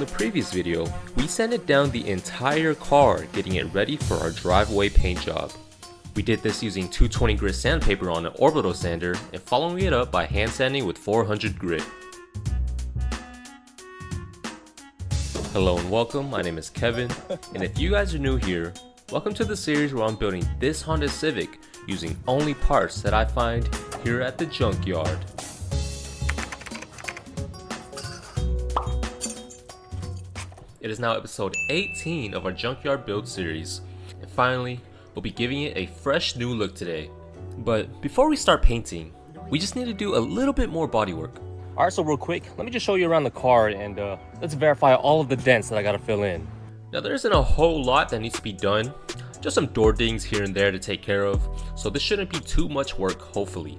the previous video, we sanded down the entire car, getting it ready for our driveway paint job. We did this using 220 grit sandpaper on an orbital sander and following it up by hand sanding with 400 grit. Hello and welcome, my name is Kevin, and if you guys are new here, welcome to the series where I'm building this Honda Civic using only parts that I find here at the junkyard. It is now episode 18 of our junkyard build series, and finally, we'll be giving it a fresh new look today. But before we start painting, we just need to do a little bit more body work. Alright, so real quick, let me just show you around the car and let's verify all of the dents that I gotta fill in. Now there isn't a whole lot that needs to be done, just some door dings here and there to take care of, so this shouldn't be too much work, hopefully.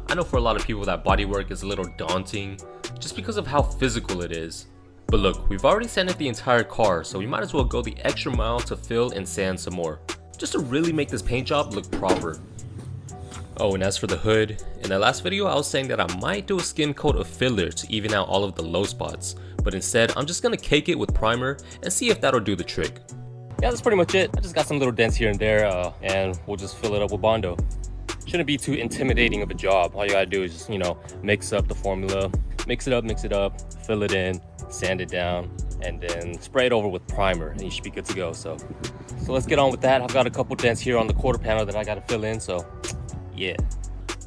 I know for a lot of people that body work is a little daunting, just because of how physical it is. But look, we've already sanded the entire car, so we might as well go the extra mile to fill and sand some more, just to really make this paint job look proper. Oh, and as for the hood, in the last video I was saying that I might do a skim coat of filler to even out all of the low spots, but instead I'm just gonna cake it with primer and see if that'll do the trick. Yeah, that's pretty much it. I just got some little dents here and there, and we'll just fill it up with Bondo. Shouldn't be too intimidating of a job. All you gotta do is just, mix up the formula, mix it up, fill it in, sand it down, and then spray it over with primer and you should be good to go. So let's get on with that. I've got a couple dents here on the quarter panel that I gotta fill in, so yeah.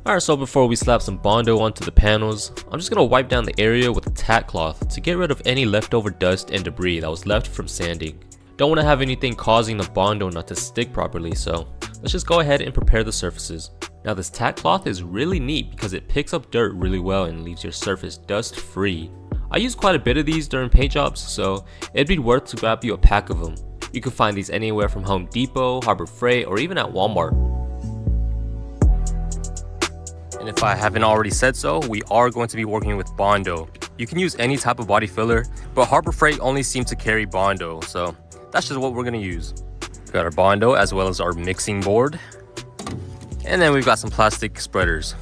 Alright, so before we slap some Bondo onto the panels, I'm just gonna wipe down the area with a tack cloth to get rid of any leftover dust and debris that was left from sanding. Don't want to have anything causing the Bondo not to stick properly, so let's just go ahead and prepare the surfaces. Now this tack cloth is really neat because it picks up dirt really well and leaves your surface dust free. I use quite a bit of these during paint jobs, so it'd be worth to grab you a pack of them. You can find these anywhere from Home Depot, Harbor Freight, or even at Walmart. And if I haven't already said so, we are going to be working with Bondo. You can use any type of body filler, but Harbor Freight only seems to carry Bondo, so that's just what we're gonna use. We've got our Bondo as well as our mixing board. And then we've got some plastic spreaders.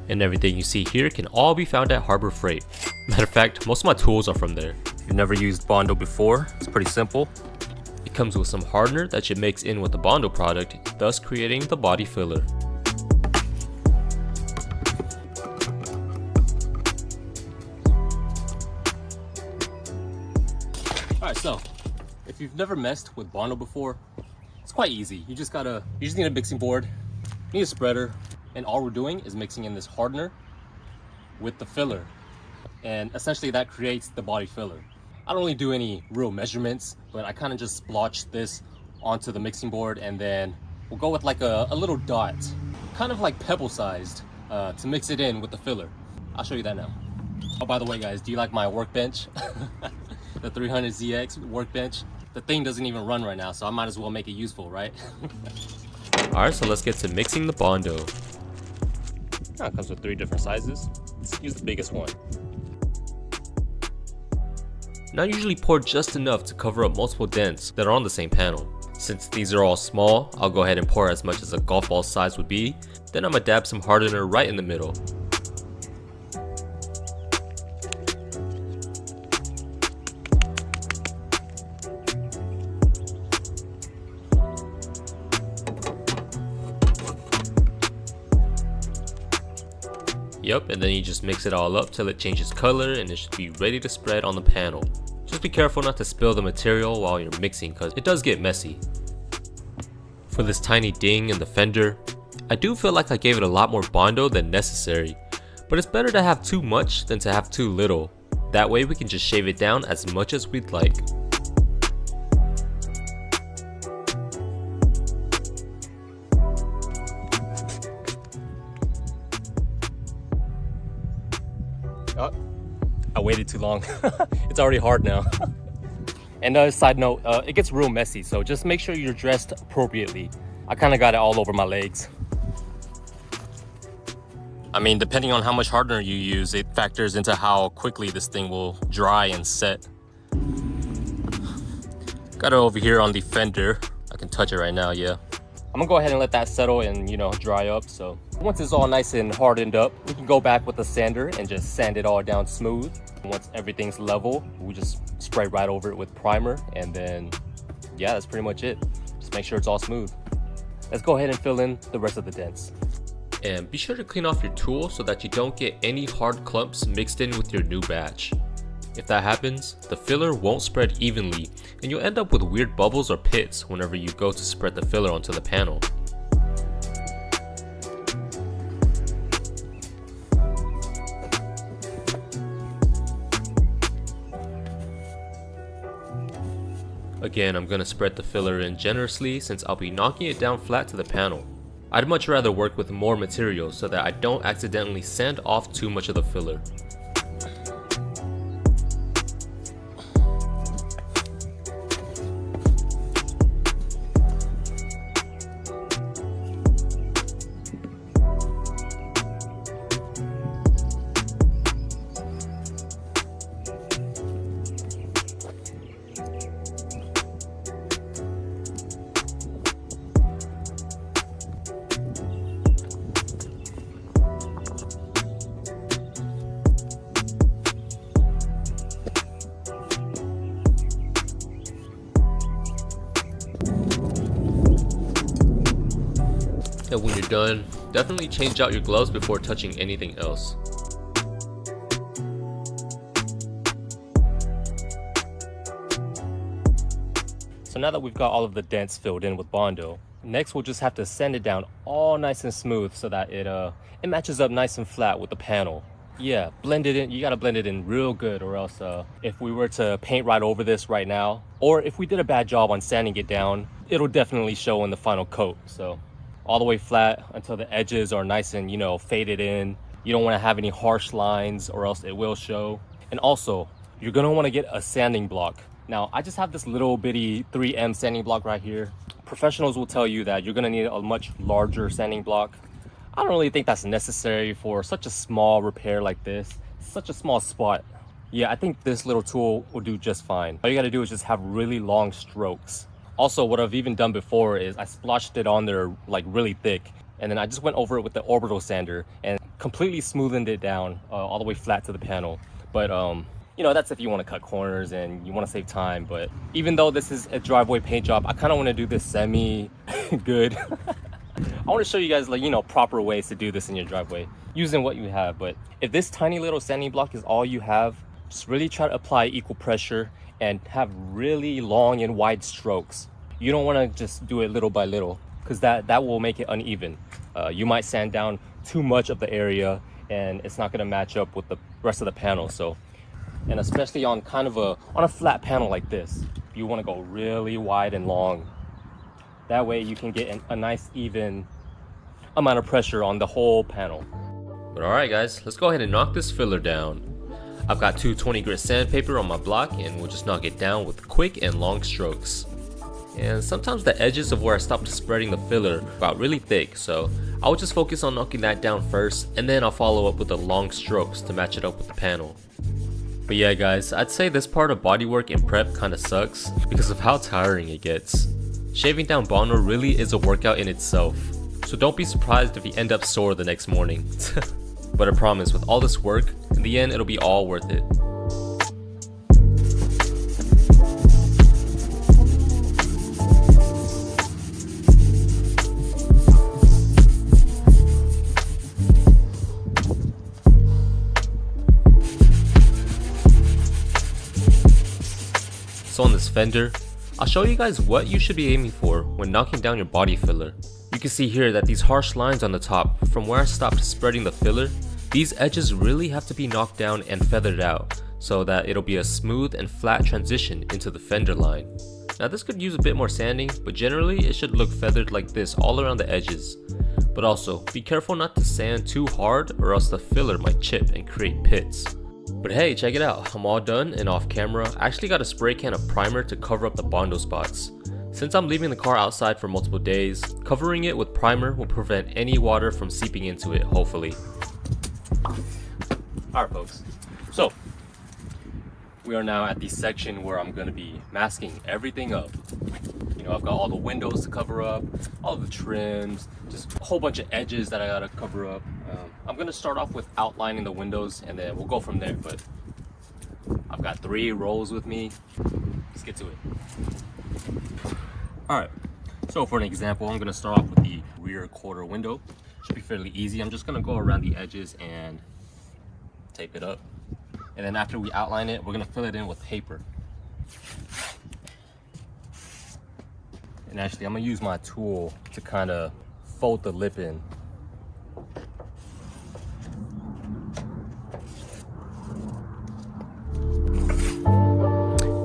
And everything you see here can all be found at Harbor Freight. Matter of fact, most of my tools are from there. If you've never used Bondo before, it's pretty simple. It comes with some hardener that you mix in with the Bondo product, thus creating the body filler. Alright, so if you've never messed with Bondo before, it's quite easy. You just need a mixing board, you need a spreader, and all we're doing is mixing in this hardener with the filler. And essentially that creates the body filler. I don't really do any real measurements, but I kind of just splotch this onto the mixing board, and then we'll go with like a little dot, kind of like pebble sized, to mix it in with the filler. I'll show you that now. Oh, by the way guys, do you like my workbench? The 300ZX workbench? The thing doesn't even run right now, so I might as well make it useful, right? Alright, so let's get to mixing the Bondo. Now it comes with 3 different sizes. Let's use the biggest one. Now I usually pour just enough to cover up multiple dents that are on the same panel. Since these are all small, I'll go ahead and pour as much as a golf ball size would be. Then I'm gonna dab some hardener right in the middle. Yep, and then you just mix it all up till it changes color and it should be ready to spread on the panel. Just be careful not to spill the material while you're mixing because it does get messy. For this tiny ding in the fender, I do feel like I gave it a lot more Bondo than necessary, but it's better to have too much than to have too little. That way we can just shave it down as much as we'd like. Oh, I waited too long. It's already hard now. And side note, it gets real messy, so just make sure you're dressed appropriately. I kind of got it all over my legs. I mean, depending on how much hardener you use, it factors into how quickly this thing will dry and set. Got it over here on the fender. I can touch it right now, yeah. I'm gonna go ahead and let that settle and, dry up, so Once it's all nice and hardened up, we can go back with the sander and just sand it all down smooth. Once everything's level, we just spray right over it with primer, and then yeah, that's pretty much it. Just make sure it's all smooth. Let's go ahead and fill in the rest of the dents. And be sure to clean off your tool so that you don't get any hard clumps mixed in with your new batch. If that happens, the filler won't spread evenly and you'll end up with weird bubbles or pits whenever you go to spread the filler onto the panel. Again, I'm going to spread the filler in generously since I'll be knocking it down flat to the panel. I'd much rather work with more material so that I don't accidentally sand off too much of the filler. And when you're done, definitely change out your gloves before touching anything else. So now that we've got all of the dents filled in with Bondo, next we'll just have to sand it down all nice and smooth so that it matches up nice and flat with the panel. Yeah, blend it in. You gotta blend it in real good, or else if we were to paint right over this right now, or if we did a bad job on sanding it down, it'll definitely show in the final coat. So all the way flat until the edges are nice and, faded in. You don't want to have any harsh lines or else it will show. And also, you're going to want to get a sanding block. Now, I just have this little bitty 3M sanding block right here. Professionals will tell you that you're going to need a much larger sanding block. I don't really think that's necessary for such a small repair like this. Such a small spot. Yeah, I think this little tool will do just fine. All you got to do is just have really long strokes. Also, what I've even done before is I splotched it on there like really thick, and then I just went over it with the orbital sander and completely smoothened it down all the way flat to the panel. But that's if you want to cut corners and you want to save time. But even though this is a driveway paint job, I kind of want to do this semi good. I want to show you guys proper ways to do this in your driveway using what you have. But if this tiny little sanding block is all you have, just really try to apply equal pressure and have really long and wide strokes. You don't want to just do it little by little, because that will make it uneven. You might sand down too much of the area and it's not going to match up with the rest of the panel. So, and especially on on a flat panel like this, you want to go really wide and long. That way you can get a nice even amount of pressure on the whole panel. But alright guys, let's go ahead and knock this filler down. I've got 220 grit sandpaper on my block and we'll just knock it down with quick and long strokes. And sometimes the edges of where I stopped spreading the filler got really thick, so I'll just focus on knocking that down first, and then I'll follow up with the long strokes to match it up with the panel. But yeah guys, I'd say this part of bodywork and prep kinda sucks because of how tiring it gets. Shaving down Bondo really is a workout in itself, so don't be surprised if you end up sore the next morning. But I promise, with all this work, in the end it'll be all worth it. So on this fender, I'll show you guys what you should be aiming for when knocking down your body filler. You can see here that these harsh lines on the top, from where I stopped spreading the filler, these edges really have to be knocked down and feathered out so that it'll be a smooth and flat transition into the fender line. Now this could use a bit more sanding, but generally it should look feathered like this all around the edges. But also, be careful not to sand too hard or else the filler might chip and create pits. But hey, check it out, I'm all done and off camera. I actually got a spray can of primer to cover up the Bondo spots. Since I'm leaving the car outside for multiple days, covering it with primer will prevent any water from seeping into it, hopefully. Alright folks, so We are now at the section where I'm going to be masking everything up. You know, I've got all the windows to cover up, all the trims, just a whole bunch of edges that I gotta cover up. I'm gonna start off with outlining the windows and then we'll go from there, but I've got 3 rolls with me. Let's get to it. All right, so for an example, I'm gonna start off with the rear quarter window. Should be fairly easy. I'm just gonna go around the edges and tape it up. And then after we outline it, we're gonna fill it in with paper. And actually, I'm gonna use my tool to kind of fold the lip in.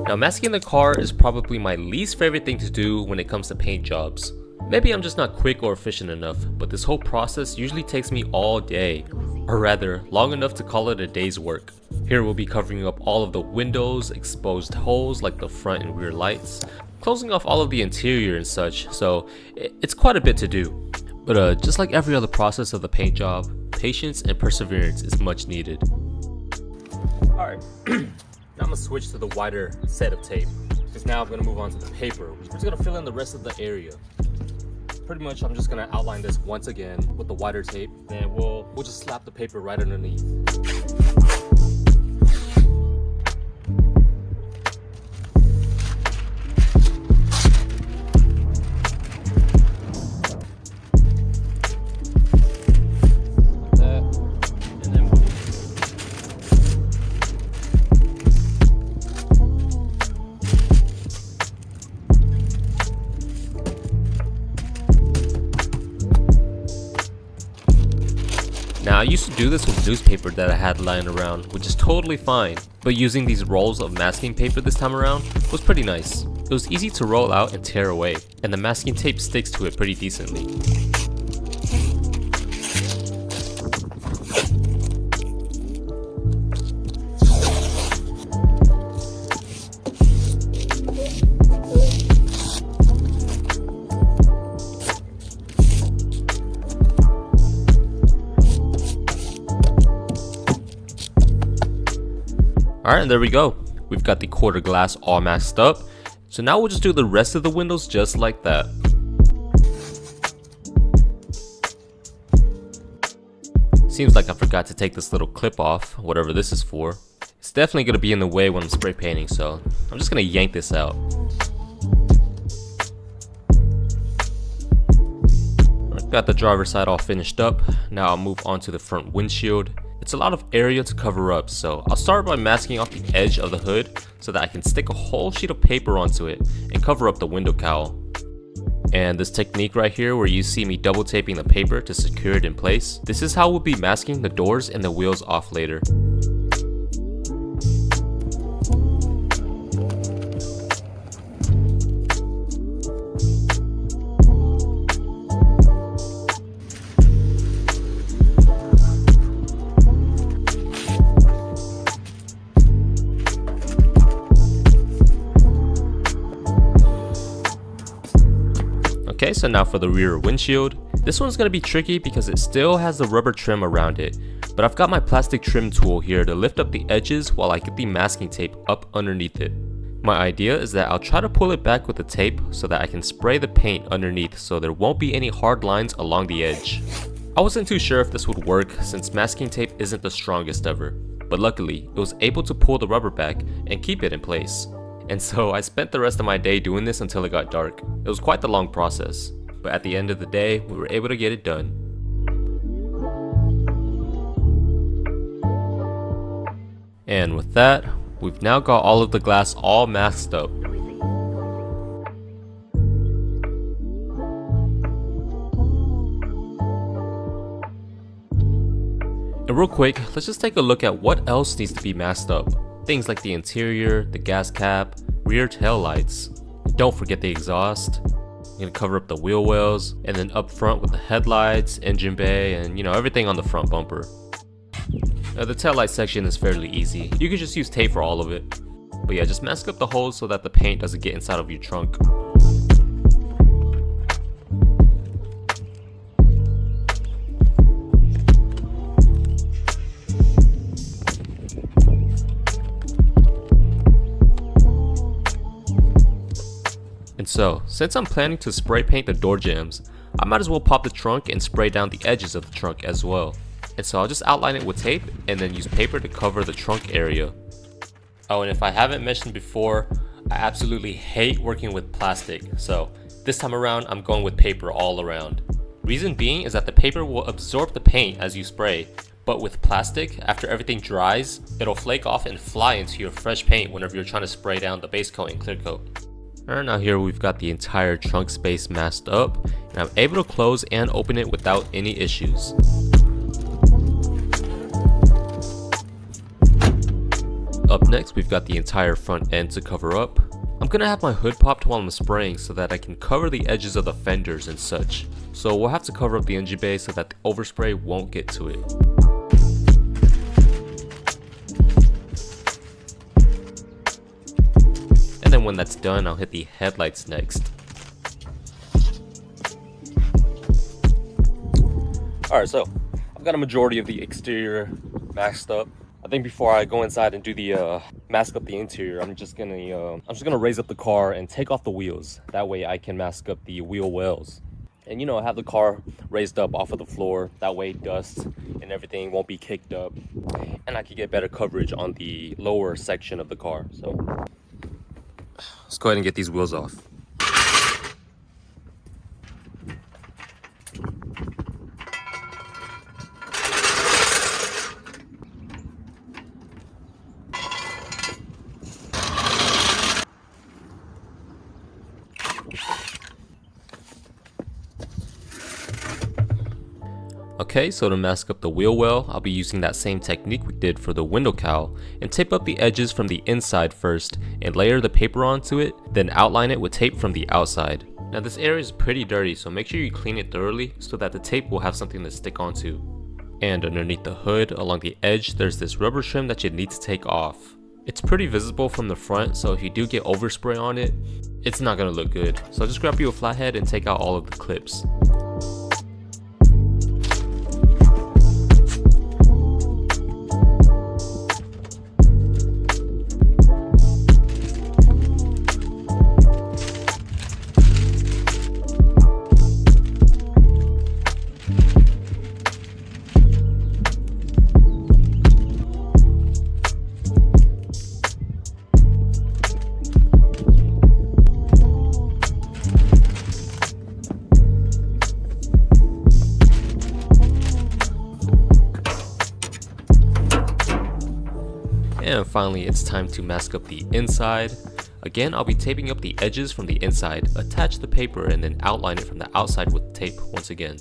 Now, masking the car is probably my least favorite thing to do when it comes to paint jobs. Maybe I'm just not quick or efficient enough, but this whole process usually takes me all day, or rather, long enough to call it a day's work. Here we'll be covering up all of the windows, exposed holes like the front and rear lights, closing off all of the interior and such, so it's quite a bit to do. But just like every other process of the paint job, patience and perseverance is much needed. Alright, now I'm gonna switch to the wider set of tape, because now I'm gonna move on to the paper. We're just gonna fill in the rest of the area. Pretty much I'm just gonna outline this once again with the wider tape, then we'll just slap the paper right underneath. Now, I used to do this with newspaper that I had lying around, which is totally fine, but using these rolls of masking paper this time around was pretty nice. It was easy to roll out and tear away, and the masking tape sticks to it pretty decently. Alright, and there we go. We've got the quarter glass all masked up. So now we'll just do the rest of the windows just like that. Seems like I forgot to take this little clip off, whatever this is for. It's definitely going to be in the way when I'm spray painting, so I'm just going to yank this out. Got the driver's side all finished up. Now I'll move on to the front windshield. It's a lot of area to cover up, so I'll start by masking off the edge of the hood so that I can stick a whole sheet of paper onto it and cover up the window cowl. And this technique right here where you see me double taping the paper to secure it in place, this is how we'll be masking the doors and the wheels off later. Okay, so now for the rear windshield. This one's going to be tricky because it still has the rubber trim around it, but I've got my plastic trim tool here to lift up the edges while I get the masking tape up underneath it. My idea is that I'll try to pull it back with the tape so that I can spray the paint underneath so there won't be any hard lines along the edge. I wasn't too sure if this would work since masking tape isn't the strongest ever, but luckily it was able to pull the rubber back and keep it in place. And so I spent the rest of my day doing this until it got dark. It was quite the long process, but at the end of the day, we were able to get it done. And with that, we've now got all of the glass all masked up. And real quick, let's just take a look at what else needs to be masked up. Things like the interior, the gas cap, rear tail lights. Don't forget the exhaust. You're gonna cover up the wheel wells, and then up front with the headlights, engine bay, and everything on the front bumper. Now, the tail light section is fairly easy. You can just use tape for all of it. But yeah, just mask up the holes so that the paint doesn't get inside of your trunk. so, since I'm planning to spray paint the door jambs, I might as well pop the trunk and spray down the edges of the trunk as well. And so I'll just outline it with tape and then use paper to cover the trunk area. Oh, and if I haven't mentioned before, I absolutely hate working with plastic, so this time around I'm going with paper all around. Reason being is that the paper will absorb the paint as you spray, but with plastic, after everything dries, it'll flake off and fly into your fresh paint whenever you're trying to spray down the base coat and clear coat. Alright, now here we've got the entire trunk space masked up, and I'm able to close and open it without any issues. Up next, we've got the entire front end to cover up. I'm gonna have my hood popped while I'm spraying so that I can cover the edges of the fenders and such. So we'll have to cover up the engine bay so that the overspray won't get to it. And then when that's done, I'll hit the headlights next. Alright, so I've got a majority of the exterior masked up. I think before I go inside and do the mask up the interior, I'm just gonna raise up the car and take off the wheels. That way I can mask up the wheel wells. And have the car raised up off of the floor. That way dust and everything won't be kicked up. And I can get better coverage on the lower section of the car. So let's go ahead and get these wheels off. Okay, so to mask up the wheel well, I'll be using that same technique we did for the window cowl and tape up the edges from the inside first and layer the paper onto it, then outline it with tape from the outside. Now this area is pretty dirty, so make sure you clean it thoroughly so that the tape will have something to stick onto. And underneath the hood, along the edge, there's this rubber trim that you need to take off. It's pretty visible from the front, so if you do get overspray on it, it's not gonna look good. So just grab you a flathead and take out all of the clips. And finally, it's time to mask up the inside. Again, I'll be taping up the edges from the inside, attach the paper, and then outline it from the outside with tape once again.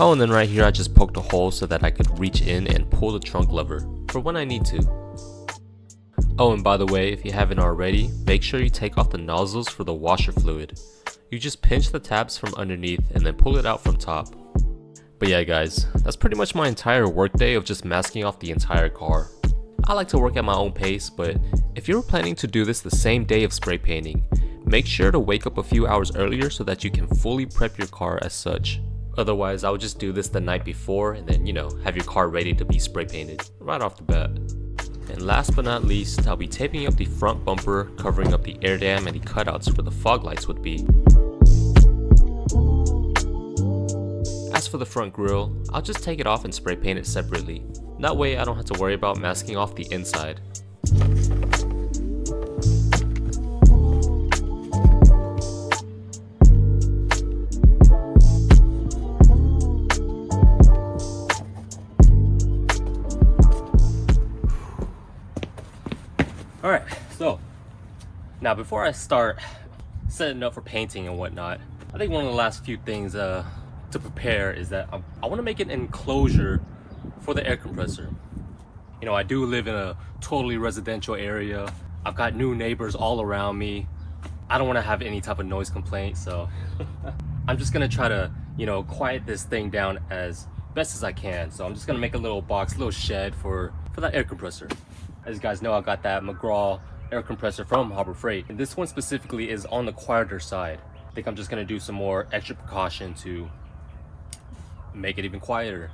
Oh, and then right here I just poked a hole so that I could reach in and pull the trunk lever for when I need to. Oh, and by the way, if you haven't already, make sure you take off the nozzles for the washer fluid. You just pinch the tabs from underneath and then pull it out from top. But yeah guys, that's pretty much my entire workday of just masking off the entire car. I like to work at my own pace, but if you're planning to do this the same day of spray painting, make sure to wake up a few hours earlier so that you can fully prep your car as such. Otherwise, I would just do this the night before and then, have your car ready to be spray painted right off the bat. And last but not least, I'll be taping up the front bumper, covering up the air dam and the cutouts where the fog lights would be. As for the front grille, I'll just take it off and spray paint it separately. That way I don't have to worry about masking off the inside. Alright, so now before I start setting up for painting and whatnot, I think one of the last few things to prepare is that I want to make an enclosure for the air compressor. I do live in a totally residential area. I've got new neighbors all around me. I don't want to have any type of noise complaint, so I'm just gonna try to you know, quiet this thing down as best as I can. So I'm just gonna make a little box, little shed for that air compressor. As you guys know, I got that McGraw air compressor from Harbor Freight, and this one specifically is on the quieter side. I think I'm just gonna do some more extra precaution to make it even quieter.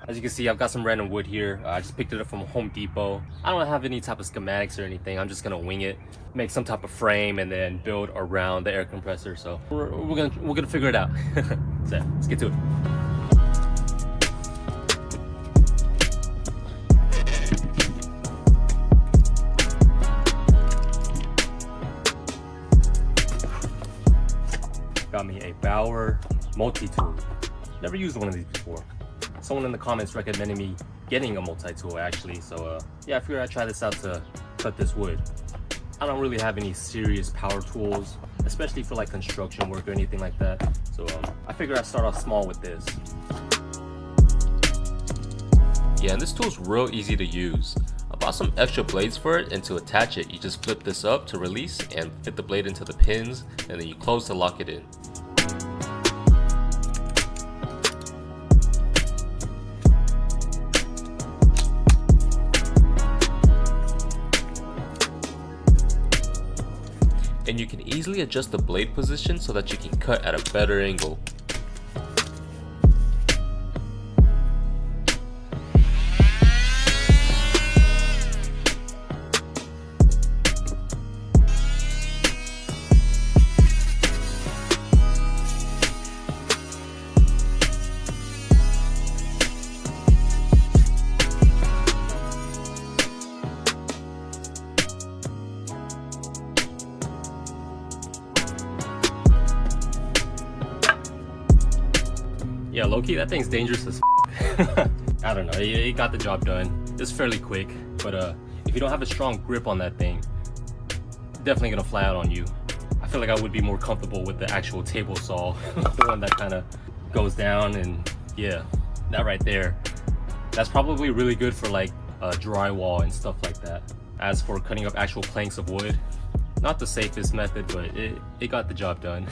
As you can see, I've got some random wood here. I just picked it up from Home Depot. I don't have any type of schematics or anything. I'm just gonna wing it, make some type of frame, and then build around the air compressor. So we're gonna figure it out. So let's get to it. Got me a Bauer multi-tool. Never used one of these before. Someone in the comments recommended me getting a multi-tool actually, so yeah, I figured I'd try this out to cut this wood. I don't really have any serious power tools, especially for like construction work or anything like that, so I figured I'd start off small with this. Yeah, and this tool's real easy to use. I bought some extra blades for it, and to attach it, you just flip this up to release and fit the blade into the pins, and then you close to lock it in. And you can easily adjust the blade position so that you can cut at a better angle. Yeah, low-key, that thing's dangerous as I don't know, it got the job done. It's fairly quick, but if you don't have a strong grip on that thing, it's definitely gonna fly out on you. I feel like I would be more comfortable with the actual table saw, the one that kind of goes down, and yeah, that right there. That's probably really good for like drywall and stuff like that. As for cutting up actual planks of wood, not the safest method, but it got the job done.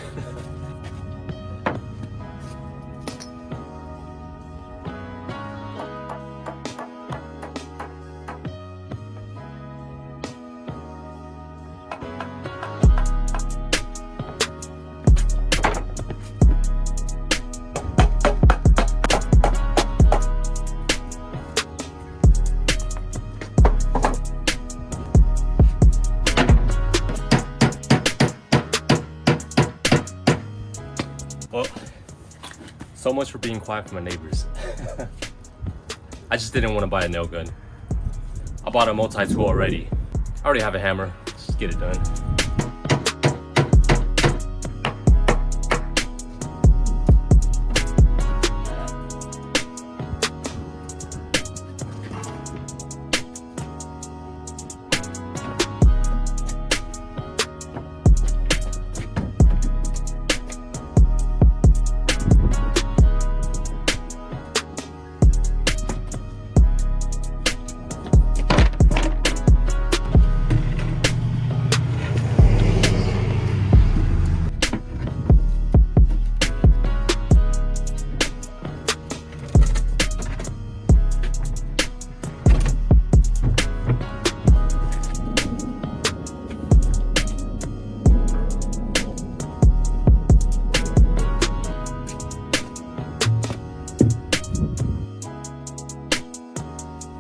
Well, so much for being quiet from my neighbors. I just didn't want to buy a nail gun. I bought a multi-tool already. I already have a hammer. Let's just get it done.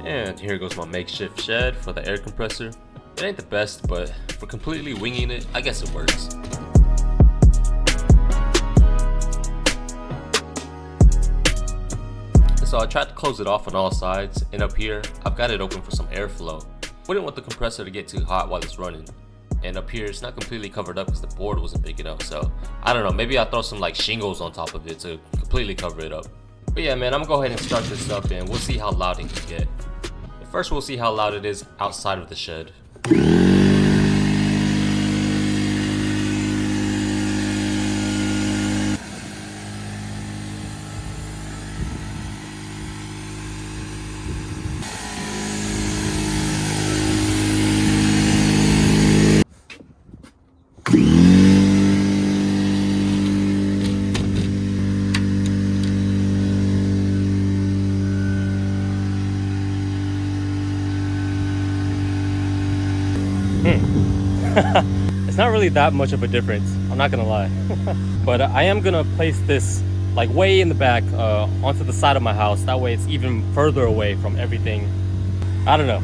And here goes my makeshift shed for the air compressor. It ain't the best, but for completely winging it, I guess it works. So I tried to close it off on all sides, and up here, I've got it open for some airflow. Wouldn't want the compressor to get too hot while it's running. And up here, it's not completely covered up because the board wasn't big enough, so I don't know, maybe I'll throw some like shingles on top of it to completely cover it up. But yeah, man, I'm gonna go ahead and start this up, and we'll see how loud it can get. First, we'll see how loud it is outside of the shed. It's not really that much of a difference, I'm not gonna lie. But I am gonna place this like way in the back onto the side of my house. That way it's even further away from everything. I don't know.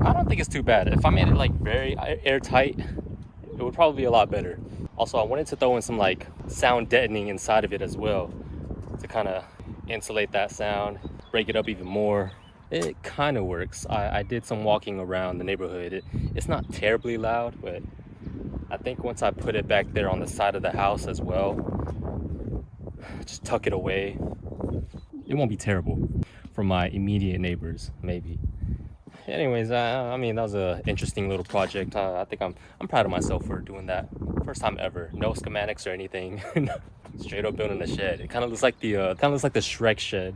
I don't think it's too bad. If I made it like very airtight, it would probably be a lot better. Also, I wanted to throw in some like sound deadening inside of it as well to kind of insulate that sound, break it up even more. It kind of works. I did some walking around the neighborhood. It's not terribly loud, but I think once I put it back there on the side of the house as well, just tuck it away, it won't be terrible for my immediate neighbors, maybe. Anyways, I mean, that was an interesting little project. I think I'm proud of myself for doing that. First time ever. No schematics or anything. Straight up building a shed. It kind of looks like the Shrek shed.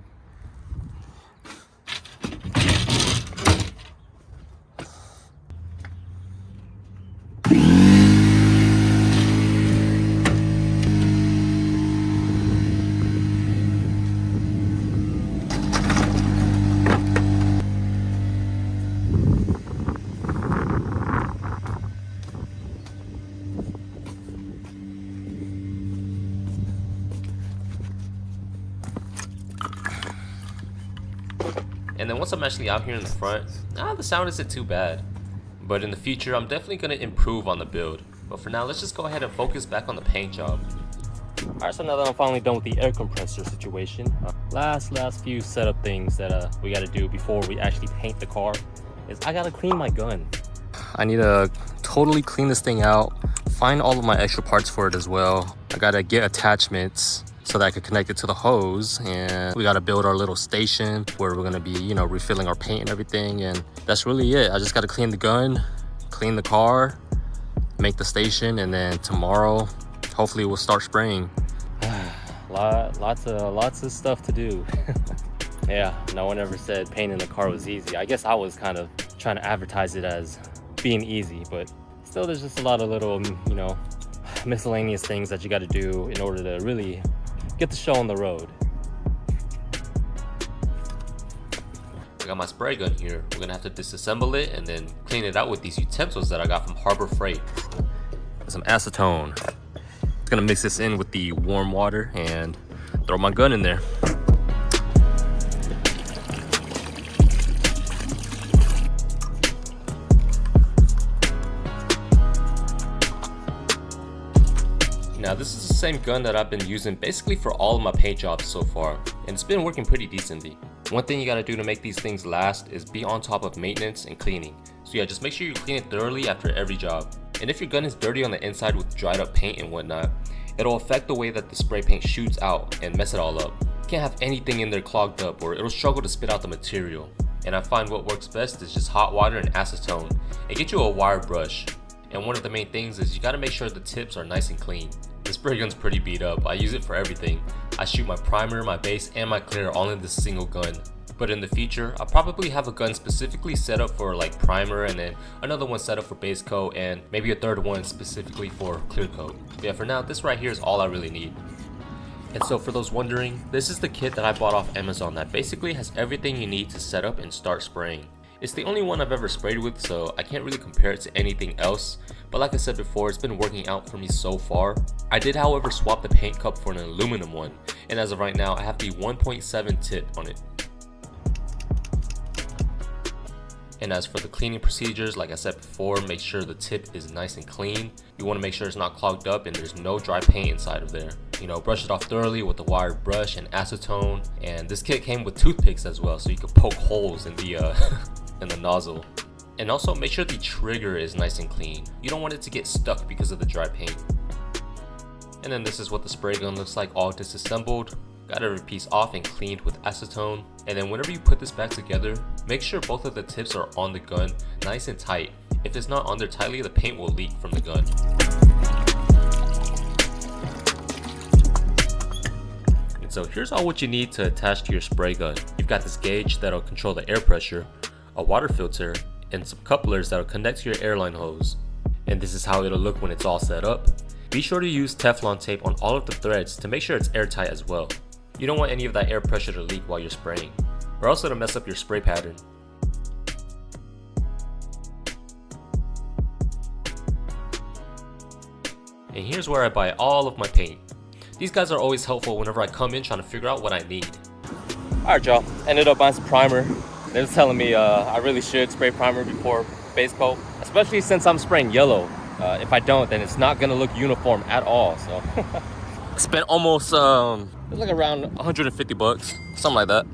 And then once I'm actually out here in the front, the sound isn't too bad. But in the future, I'm definitely going to improve on the build. But for now, let's just go ahead and focus back on the paint job. Alright, so now that I'm finally done with the air compressor situation, last few setup things that we got to do before we actually paint the car is I got to clean my gun. I need to totally clean this thing out, find all of my extra parts for it as well. I got to get attachments so that I could connect it to the hose, and we got to build our little station where we're going to be, you know, refilling our paint and everything, and that's really it. I just got to clean the gun, clean the car, make the station, and then tomorrow hopefully we'll start spraying. Lots of stuff to do. Yeah, no one ever said painting the car was easy. I guess I was kind of trying to advertise it as being easy, but still there's just a lot of little, you know, miscellaneous things that you got to do in order to really get the show on the road. I got my spray gun here. We're gonna have to disassemble it and then clean it out with these utensils that I got from Harbor Freight. Some acetone. Just gonna mix this in with the warm water and throw my gun in there. Now this is the same gun that I've been using basically for all of my paint jobs so far, and it's been working pretty decently. One thing you gotta do to make these things last is be on top of maintenance and cleaning. So yeah, just make sure you clean it thoroughly after every job. And if your gun is dirty on the inside with dried up paint and whatnot, it'll affect the way that the spray paint shoots out and mess it all up. You can't have anything in there clogged up or it'll struggle to spit out the material. And I find what works best is just hot water and acetone, and get you a wire brush. And one of the main things is you gotta make sure the tips are nice and clean. The spray gun's pretty beat up. I use it for everything. I shoot my primer, my base, and my clear all in this single gun. But in the future, I'll probably have a gun specifically set up for like primer, and then another one set up for base coat, and maybe a third one specifically for clear coat. But yeah, for now, this right here is all I really need. And so for those wondering, this is the kit that I bought off Amazon that basically has everything you need to set up and start spraying. It's the only one I've ever sprayed with, so I can't really compare it to anything else, but like I said before, it's been working out for me so far. I did however swap the paint cup for an aluminum one, and as of right now I have the 1.7 tip on it. And as for the cleaning procedures, like I said before, make sure the tip is nice and clean. You want to make sure it's not clogged up and there's no dry paint inside of there. You know, brush it off thoroughly with a wired brush and acetone, and this kit came with toothpicks as well, so you could poke holes in the in the nozzle. And also make sure the trigger is nice and clean. You don't want it to get stuck because of the dry paint. And then this is what the spray gun looks like all disassembled. Got every piece off and cleaned with acetone. And then whenever you put this back together, make sure both of the tips are on the gun nice and tight. If it's not on there tightly, the paint will leak from the gun. And so here's all what you need to attach to your spray gun. You've got this gauge that'll control the air pressure, a water filter, and some couplers that'll connect to your airline hose. And this is how it'll look when it's all set up. Be sure to use Teflon tape on all of the threads to make sure it's airtight as well. You don't want any of that air pressure to leak while you're spraying, or else it'll mess up your spray pattern. And here's where I buy all of my paint. These guys are always helpful whenever I come in trying to figure out what I need. Alright y'all, ended up buying some primer. They was telling me I really should spray primer before base coat, especially since I'm spraying yellow. If I don't, then it's not gonna look uniform at all. So I spent almost like around 150 bucks, something like that.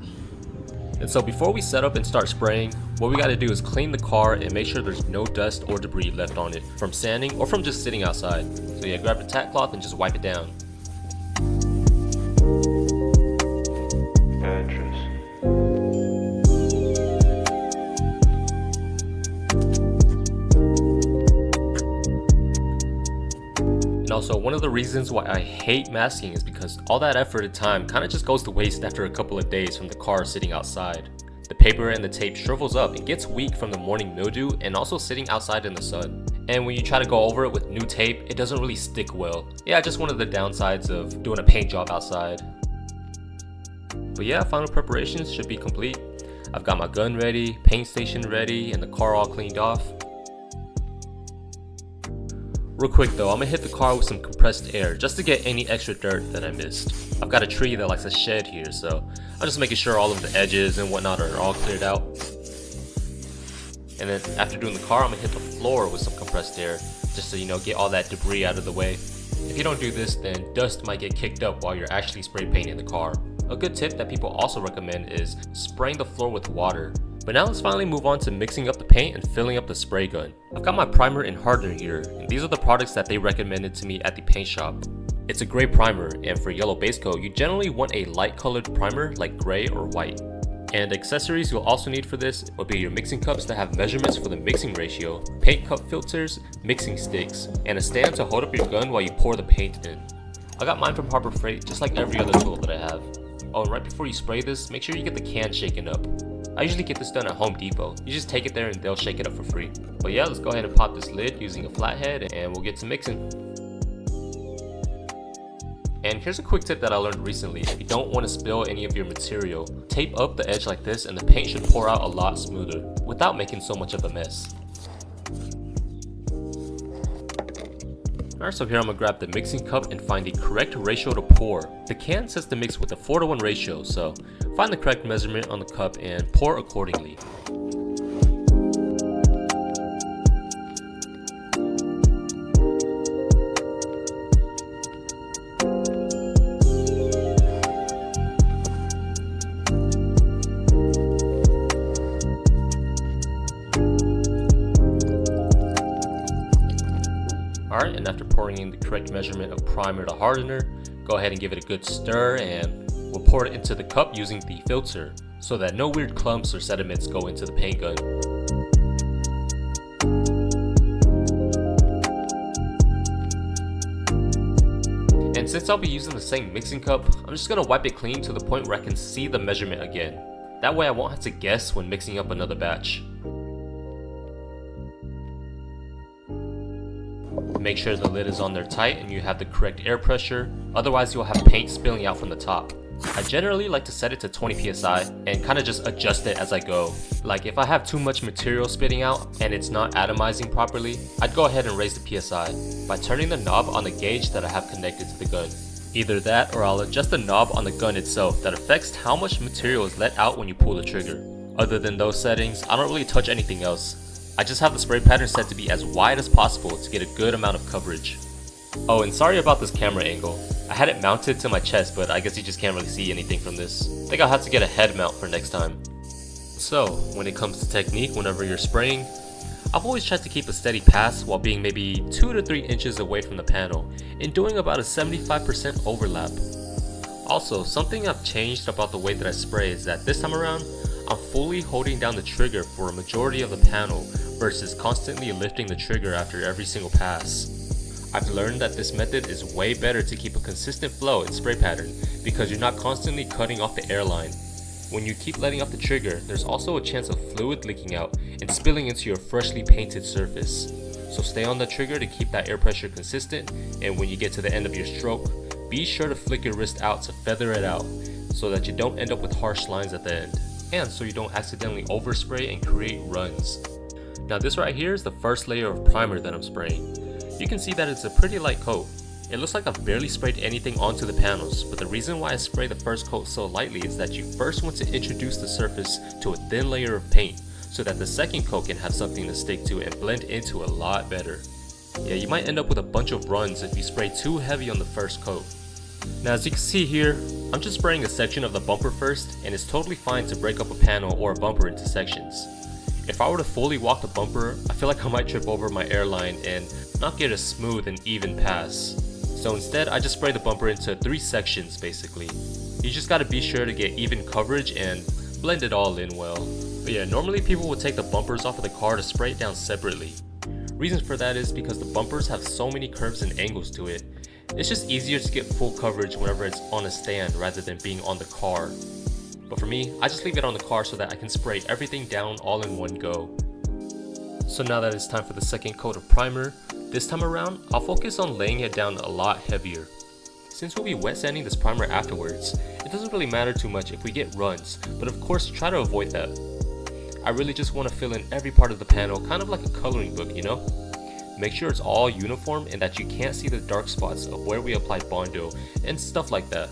And so before we set up and start spraying, what we gotta do is clean the car and make sure there's no dust or debris left on it from sanding or from just sitting outside. So yeah, grab a tack cloth and just wipe it down. And also, one of the reasons why I hate masking is because all that effort and time kind of just goes to waste after a couple of days from the car sitting outside. The paper and the tape shrivels up and gets weak from the morning mildew and also sitting outside in the sun. And when you try to go over it with new tape, it doesn't really stick well. Yeah, just one of the downsides of doing a paint job outside. But yeah, final preparations should be complete. I've got my gun ready, paint station ready, and the car all cleaned off. Real quick though, I'm gonna hit the car with some compressed air just to get any extra dirt that I missed. I've got a tree that likes to shed here, so I'm just making sure all of the edges and whatnot are all cleared out. And then after doing the car, I'm gonna hit the floor with some compressed air just to, get all that debris out of the way. If you don't do this, then dust might get kicked up while you're actually spray painting the car. A good tip that people also recommend is spraying the floor with water. But now let's finally move on to mixing up the paint and filling up the spray gun. I've got my primer and hardener here, and these are the products that they recommended to me at the paint shop. It's a gray primer, and for yellow base coat, you generally want a light colored primer like gray or white. And accessories you'll also need for this will be your mixing cups that have measurements for the mixing ratio, paint cup filters, mixing sticks, and a stand to hold up your gun while you pour the paint in. I got mine from Harbor Freight just like every other tool that I have. Oh, and right before you spray this, make sure you get the can shaken up. I usually get this done at Home Depot. You just take it there and they'll shake it up for free. But yeah, let's go ahead and pop this lid using a flathead and we'll get to mixing. And here's a quick tip that I learned recently. If you don't want to spill any of your material, tape up the edge like this and the paint should pour out a lot smoother without making so much of a mess. Alright, so here I'm going to grab the mixing cup and find the correct ratio to pour. The can says to mix with a 4:1 ratio, so find the correct measurement on the cup and pour accordingly. Alright, and after pouring in the correct measurement of primer to hardener, go ahead and give it a good stir and we'll pour it into the cup using the filter so that no weird clumps or sediments go into the paint gun. And since I'll be using the same mixing cup, I'm just going to wipe it clean to the point where I can see the measurement again. That way I won't have to guess when mixing up another batch. Make sure the lid is on there tight and you have the correct air pressure, otherwise you'll have paint spilling out from the top. I generally like to set it to 20 psi and kind of just adjust it as I go. Like if I have too much material spitting out and it's not atomizing properly, I'd go ahead and raise the psi by turning the knob on the gauge that I have connected to the gun. Either that or I'll adjust the knob on the gun itself that affects how much material is let out when you pull the trigger. Other than those settings, I don't really touch anything else. I just have the spray pattern set to be as wide as possible to get a good amount of coverage. Oh, and sorry about this camera angle. I had it mounted to my chest, but I guess you just can't really see anything from this. I think I'll have to get a head mount for next time. So, when it comes to technique whenever you're spraying, I've always tried to keep a steady pass while being maybe 2 to 3 inches away from the panel and doing about a 75% overlap. Also, something I've changed about the way that I spray is that this time around, I'm fully holding down the trigger for a majority of the panel versus constantly lifting the trigger after every single pass. I've learned that this method is way better to keep a consistent flow in spray pattern because you're not constantly cutting off the airline. When you keep letting off the trigger, there's also a chance of fluid leaking out and spilling into your freshly painted surface. so stay on the trigger to keep that air pressure consistent, and when you get to the end of your stroke, be sure to flick your wrist out to feather it out so that you don't end up with harsh lines at the end, and so you don't accidentally overspray and create runs. Now this right here is the first layer of primer that I'm spraying. You can see that it's a pretty light coat. It looks like I've barely sprayed anything onto the panels, but the reason why I spray the first coat so lightly is that you first want to introduce the surface to a thin layer of paint so that the second coat can have something to stick to and blend into a lot better. Yeah, you might end up with a bunch of runs if you spray too heavy on the first coat. Now as you can see here, I'm just spraying a section of the bumper first, and it's totally fine to break up a panel or a bumper into sections. If I were to fully walk the bumper, I feel like I might trip over my airline and not get a smooth and even pass. So instead, I just spray the bumper into 3 sections basically. You just gotta be sure to get even coverage and blend it all in well. But yeah, normally people would take the bumpers off of the car to spray it down separately. Reason for that is because the bumpers have so many curves and angles to it. It's just easier to get full coverage whenever it's on a stand rather than being on the car. But for me, I just leave it on the car so that I can spray everything down all in one go. So now that it's time for the second coat of primer, this time around, I'll focus on laying it down a lot heavier. Since we'll be wet sanding this primer afterwards, it doesn't really matter too much if we get runs, but of course try to avoid that. I really just want to fill in every part of the panel, kind of like a coloring book, you know? Make sure it's all uniform and that you can't see the dark spots of where we applied Bondo and stuff like that.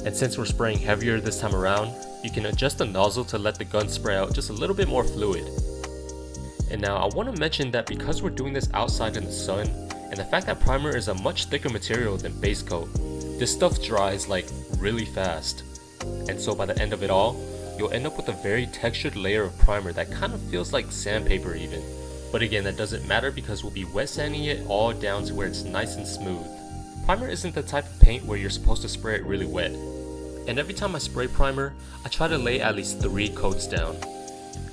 And since we're spraying heavier this time around, you can adjust the nozzle to let the gun spray out just a little bit more fluid. And now I want to mention that because we're doing this outside in the sun, and the fact that primer is a much thicker material than base coat, this stuff dries like really fast. And so by the end of it all, you'll end up with a very textured layer of primer that kind of feels like sandpaper even. But again, that doesn't matter because we'll be wet sanding it all down to where it's nice and smooth. Primer isn't the type of paint where you're supposed to spray it really wet. And every time I spray primer, I try to lay at least 3 coats down.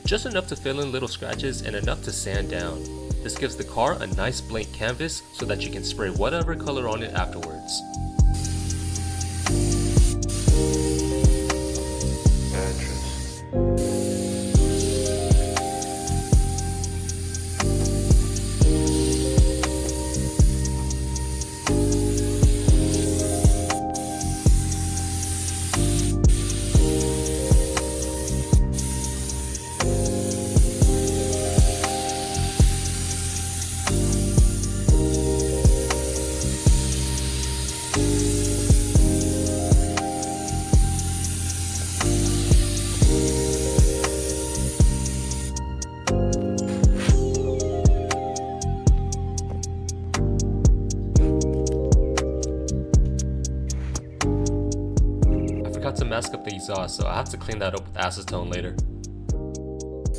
Just enough to fill in little scratches and enough to sand down. This gives the car a nice blank canvas so that you can spray whatever color on it afterwards. To mask up the exhaust, so I have to clean that up with acetone later.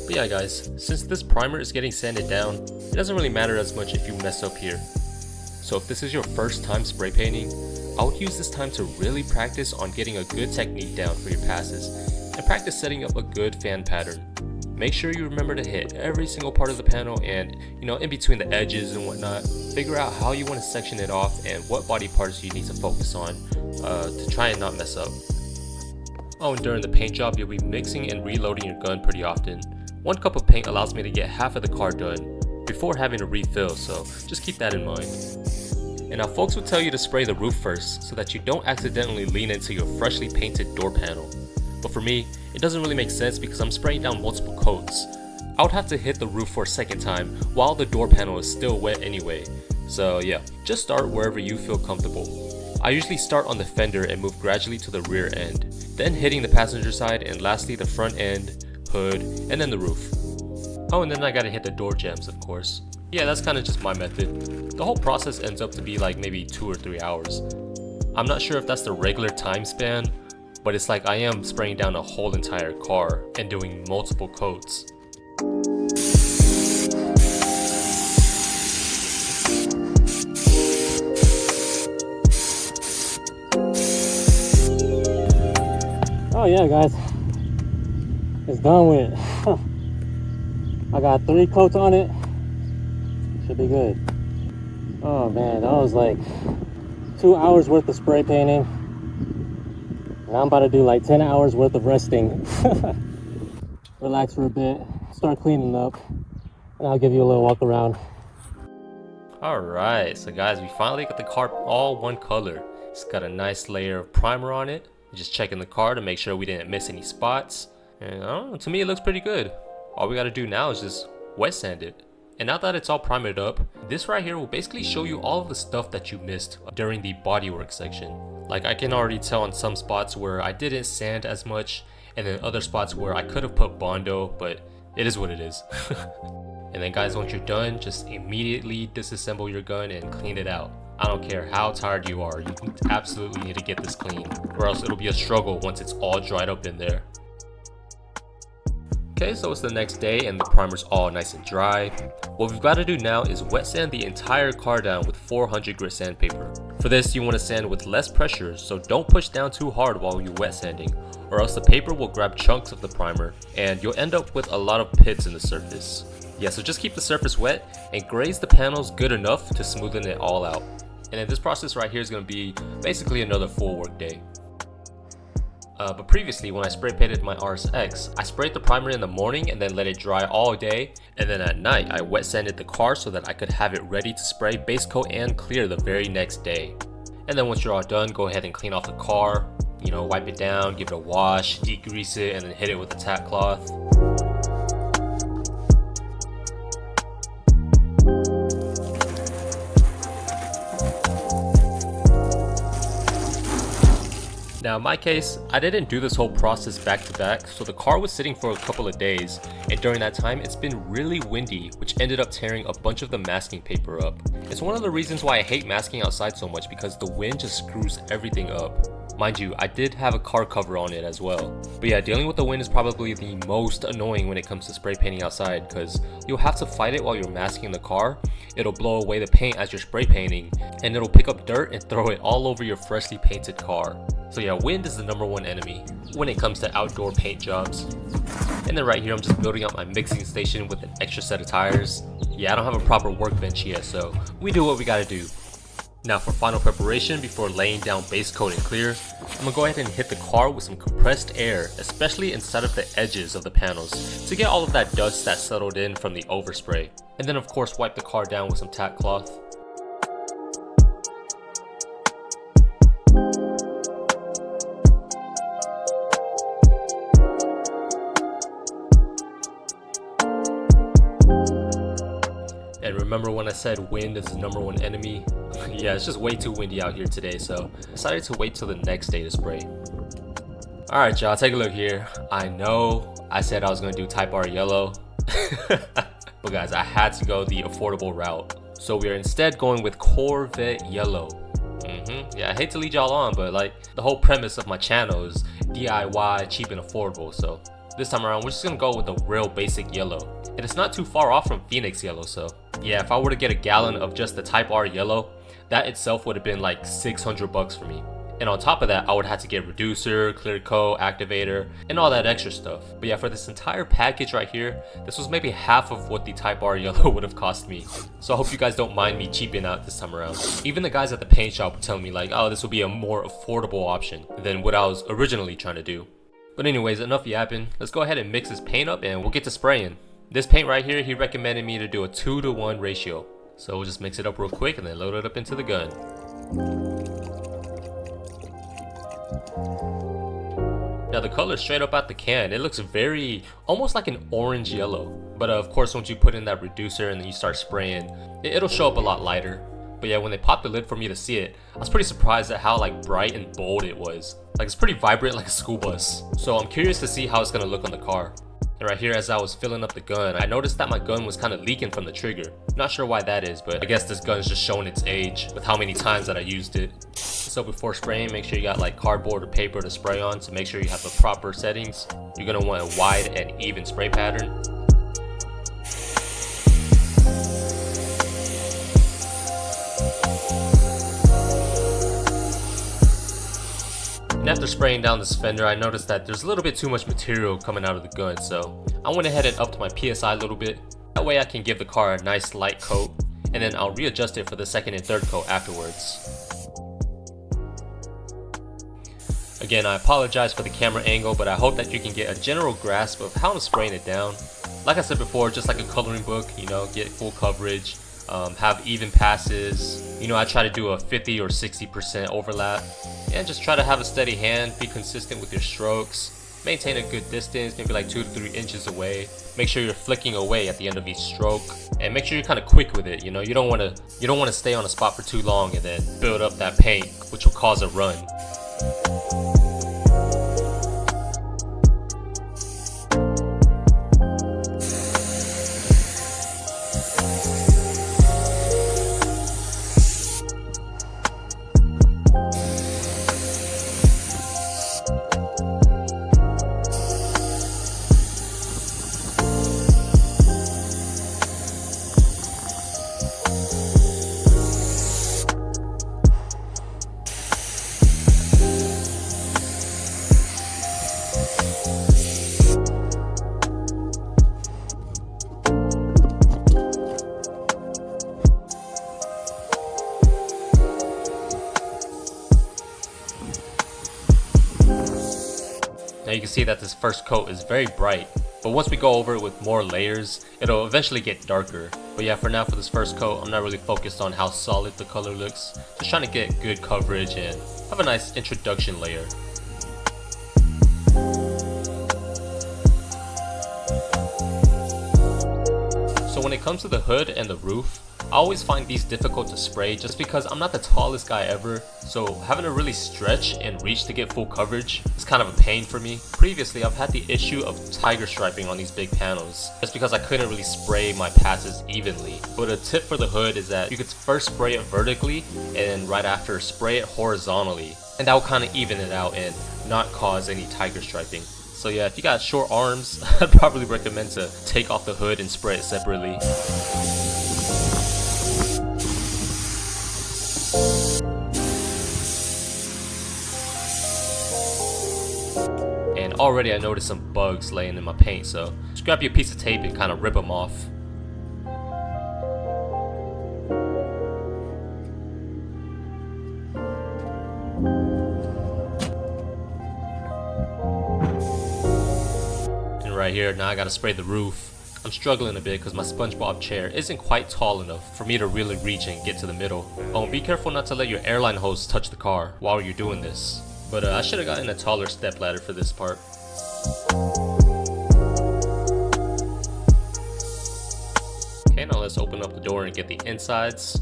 But yeah guys, since this primer is getting sanded down, it doesn't really matter as much if you mess up here. So if this is your first time spray painting, I would use this time to really practice on getting a good technique down for your passes, and practice setting up a good fan pattern. Make sure you remember to hit every single part of the panel and, in between the edges and whatnot, figure out how you want to section it off and what body parts you need to focus on to try and not mess up. Oh, and during the paint job, you'll be mixing and reloading your gun pretty often. 1 cup of paint allows me to get half of the car done before having to refill, so just keep that in mind. And now folks will tell you to spray the roof first so that you don't accidentally lean into your freshly painted door panel. But for me, it doesn't really make sense because I'm spraying down multiple coats. I would have to hit the roof for a second time while the door panel is still wet anyway. So yeah, just start wherever you feel comfortable. I usually start on the fender and move gradually to the rear end, then hitting the passenger side, and lastly the front end, hood, and then the roof. Oh, and then I gotta hit the door jambs, of course. Yeah, that's kind of just my method. The whole process ends up to be like maybe 2 or 3 hours. I'm not sure if that's the regular time span, but it's like I am spraying down a whole entire car and doing multiple coats. Oh yeah guys, it's done with. I got 3 coats on it, should be good. Oh man, that was like 2 hours worth of spray painting. Now I'm about to do like 10 hours worth of resting. Relax for a bit, start cleaning up, and I'll give you a little walk around. Alright, so guys, we finally got the car all one color. It's got a nice layer of primer on it. Just checking the car to make sure we didn't miss any spots. And I don't know, to me it looks pretty good. All we gotta do now is just wet sand it. And now that it's all primered up, this right here will basically show you all of the stuff that you missed during the bodywork section. Like I can already tell on some spots where I didn't sand as much, and then other spots where I could have put Bondo, but it is what it is. And then guys, once you're done, just immediately disassemble your gun and clean it out. I don't care how tired you are, you absolutely need to get this clean, or else it'll be a struggle once it's all dried up in there. Okay, so it's the next day and the primer's all nice and dry. What we've got to do now is wet sand the entire car down with 400 grit sandpaper. For this, you want to sand with less pressure, so don't push down too hard while you're wet sanding, or else the paper will grab chunks of the primer and you'll end up with a lot of pits in the surface. Yeah, so just keep the surface wet and graze the panels good enough to smoothen it all out. And then this process right here is going to be basically another full work day. But previously, when I spray painted my RSX, I sprayed the primer in the morning and then let it dry all day, and then at night I wet sanded the car so that I could have it ready to spray base coat and clear the very next day. And then once you're all done, go ahead and clean off the car, wipe it down, give it a wash, degrease it, and then hit it with a tack cloth. Now in my case, I didn't do this whole process back to back, so the car was sitting for a couple of days, and during that time it's been really windy, which ended up tearing a bunch of the masking paper up. It's one of the reasons why I hate masking outside so much, because the wind just screws everything up. Mind you, I did have a car cover on it as well. But yeah, dealing with the wind is probably the most annoying when it comes to spray painting outside, because you'll have to fight it while you're masking the car. It'll blow away the paint as you're spray painting, and it'll pick up dirt and throw it all over your freshly painted car. So yeah, wind is the #1 enemy when it comes to outdoor paint jobs. And then right here, I'm just building up my mixing station with an extra set of tires. Yeah, I don't have a proper workbench yet, so we do what we gotta do. Now for final preparation before laying down base coat and clear, I'm gonna go ahead and hit the car with some compressed air, especially inside of the edges of the panels, to get all of that dust that settled in from the overspray. And then of course wipe the car down with some tack cloth. And remember when I said wind is the #1 enemy? Yeah, it's just way too windy out here today, so I decided to wait till the next day to spray. Alright y'all, take a look here. I know I said I was going to do Type R yellow, but guys, I had to go the affordable route. So we are instead going with Corvette yellow. Yeah, I hate to lead y'all on, but like the whole premise of my channel is DIY, cheap and affordable, so this time around we're just going to go with the real basic yellow. And it's not too far off from Phoenix yellow, so yeah, if I were to get a gallon of just the Type R yellow, that itself would have been like 600 bucks for me. And on top of that, I would have to get reducer, clear coat, activator, and all that extra stuff. But yeah, for this entire package right here, this was maybe half of what the Type R yellow would have cost me. So I hope you guys don't mind me cheaping out this time around. Even the guys at the paint shop were telling me like, oh, this will be a more affordable option than what I was originally trying to do. But anyways, enough yapping. Let's go ahead and mix this paint up and we'll get to spraying. This paint right here, he recommended me to do a 2-to-1 ratio. So we'll just mix it up real quick and then load it up into the gun. Now the color straight up out the can, it looks very, almost like an orange yellow. But of course, once you put in that reducer and then you start spraying, it'll show up a lot lighter. But yeah, when they popped the lid for me to see it, I was pretty surprised at how like bright and bold it was. Like it's pretty vibrant like a school bus. So I'm curious to see how it's gonna look on the car. And right here, as I was filling up the gun, I noticed that my gun was kind of leaking from the trigger. Not sure why that is, but I guess this gun is just showing its age with how many times that I used it. So before spraying, make sure you got like cardboard or paper to spray on to make sure you have the proper settings. You're gonna want a wide and even spray pattern. And after spraying down this fender, I noticed that there's a little bit too much material coming out of the gun, so I went ahead and upped my PSI a little bit. That way I can give the car a nice light coat, and then I'll readjust it for the second and third coat afterwards. Again, I apologize for the camera angle, but I hope that you can get a general grasp of how I'm spraying it down. Like I said before, just like a coloring book, get full coverage, have even passes. You know, I try to do a 50 or 60% overlap, and just try to have a steady hand, be consistent with your strokes, maintain a good distance, maybe like 2 to 3 inches away. Make sure you're flicking away at the end of each stroke, and make sure you're kind of quick with it. You know, you don't want to stay on a spot for too long and then build up that paint, which will cause a run. Now you can see that this first coat is very bright, but once we go over it with more layers, it'll eventually get darker. But yeah, for now, for this first coat, I'm not really focused on how solid the color looks. Just trying to get good coverage and have a nice introduction layer. So when it comes to the hood and the roof, I always find these difficult to spray just because I'm not the tallest guy ever, so having to really stretch and reach to get full coverage is kind of a pain for me. Previously, I've had the issue of tiger striping on these big panels just because I couldn't really spray my passes evenly. But a tip for the hood is that you could first spray it vertically and right after spray it horizontally, and that will kind of even it out and not cause any tiger striping. So yeah, if you got short arms, I'd probably recommend to take off the hood and spray it separately. And already I noticed some bugs laying in my paint, so just grab your piece of tape and kind of rip them off. And right here, now I gotta spray the roof. I'm struggling a bit because my SpongeBob chair isn't quite tall enough for me to really reach and get to the middle. Oh, be careful not to let your airline hose touch the car while you're doing this. But I should have gotten a taller step ladder for this part. Okay, now let's open up the door and get the insides.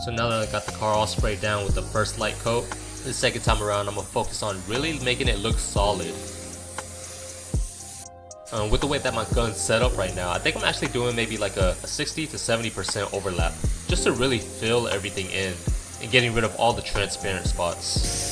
So now that I got the car all sprayed down with the first light coat, the second time around I'm going to focus on really making it look solid. With the way that my gun's set up right now, I think I'm actually doing maybe like a 60 to 70% overlap, just to really fill everything in and getting rid of all the transparent spots.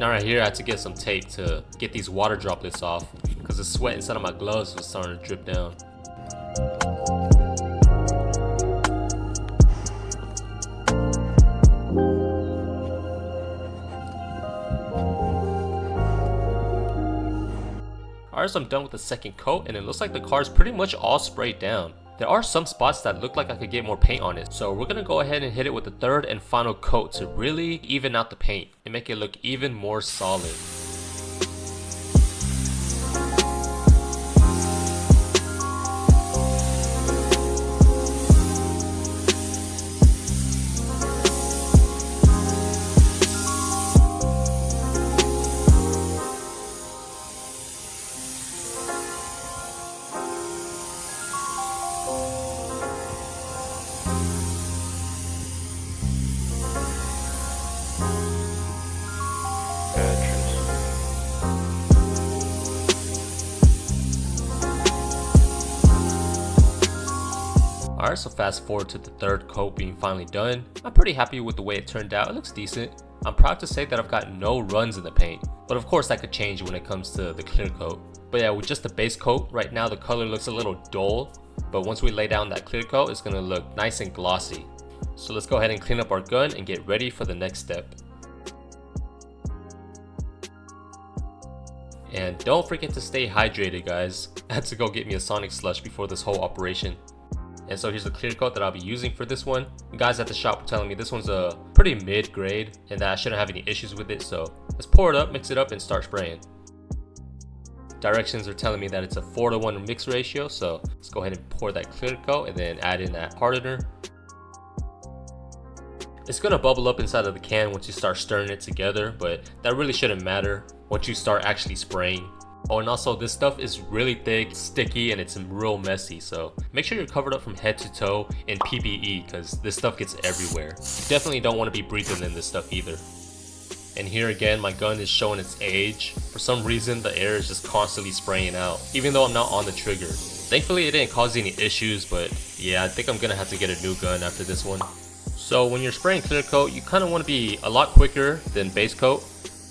Now right here I had to get some tape to get these water droplets off because the sweat inside of my gloves was starting to drip down. Alright, so I'm done with the second coat and it looks like the car is pretty much all sprayed down. There are some spots that look like I could get more paint on it, so we're gonna go ahead and hit it with the third and final coat to really even out the paint and make it look even more solid. Alright, so fast forward to the third coat being finally done. I'm pretty happy with the way it turned out. It looks decent. I'm proud to say that I've got no runs in the paint, but of course that could change when it comes to the clear coat. But yeah, with just the base coat, right now the color looks a little dull, but once we lay down that clear coat, it's gonna look nice and glossy. So let's go ahead and clean up our gun and get ready for the next step. And don't forget to stay hydrated, guys. I had to go get me a Sonic slush before this whole operation. And so here's the clear coat that I'll be using for this one. The guys at the shop were telling me this one's a pretty mid-grade and that I shouldn't have any issues with it. So let's pour it up, mix it up, and start spraying. Directions are telling me that it's a 4:1 mix ratio. So let's go ahead and pour that clear coat and then add in that hardener. It's gonna bubble up inside of the can once you start stirring it together, but that really shouldn't matter once you start actually spraying. Oh, and also this stuff is really thick, sticky, and it's real messy, so make sure you're covered up from head to toe in PPE because this stuff gets everywhere. You definitely don't want to be breathing in this stuff either. And here again, my gun is showing its age. For some reason, the air is just constantly spraying out, even though I'm not on the trigger. Thankfully, it didn't cause any issues, but yeah, I think I'm gonna have to get a new gun after this one. So when you're spraying clear coat, you kind of want to be a lot quicker than base coat.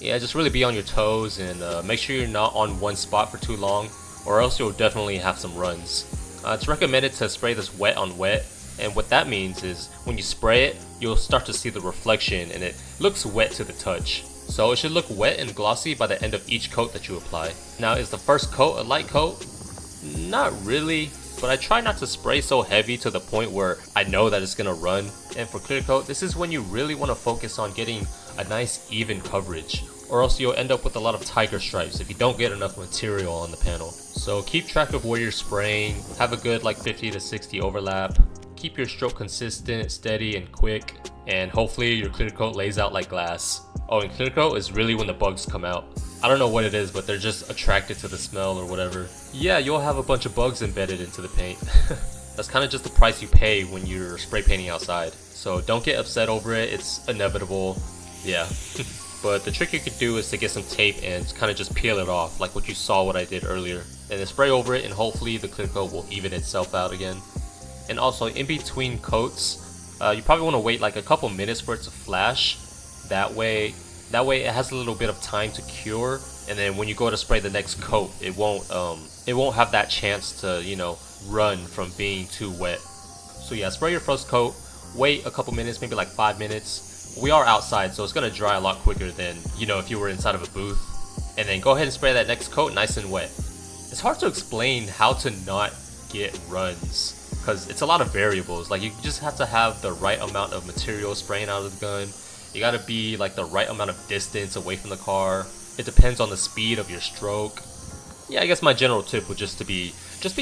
Yeah, just really be on your toes and make sure you're not on one spot for too long, or else you'll definitely have some runs. It's recommended to spray this wet on wet, and what that means is when you spray it, you'll start to see the reflection and it looks wet to the touch. So it should look wet and glossy by the end of each coat that you apply. Now, is the first coat a light coat? Not really, but I try not to spray so heavy to the point where I know that it's gonna run. And for clear coat, this is when you really want to focus on getting a nice even coverage, or else you'll end up with a lot of tiger stripes if you don't get enough material on the panel. So keep track of where you're spraying, have a good like 50 to 60 overlap, keep your stroke consistent, steady, and quick, and hopefully your clear coat lays out like glass. Oh, and clear coat is really when the bugs come out. I don't know what it is, but they're just attracted to the smell or whatever. Yeah, you'll have a bunch of bugs embedded into the paint. That's kind of just the price you pay when you're spray painting outside. So don't get upset over it, it's inevitable. Yeah. But the trick you could do is to get some tape and kind of just peel it off, like what you saw what I did earlier. And then spray over it and hopefully the clear coat will even itself out again. And also in between coats, you probably want to wait like a couple minutes for it to flash. That way it has a little bit of time to cure, and then when you go to spray the next coat, it won't have that chance to, you know, run from being too wet. So yeah, spray your first coat, wait a couple minutes, maybe like 5 minutes. We are outside, so it's gonna dry a lot quicker than, you know, if you were inside of a booth. And then go ahead and spray that next coat nice and wet. It's hard to explain how to not get runs, because it's a lot of variables. Like, you just have to have the right amount of material spraying out of the gun. You gotta be like the right amount of distance away from the car. It depends on the speed of your stroke. Yeah, I guess my general tip would just be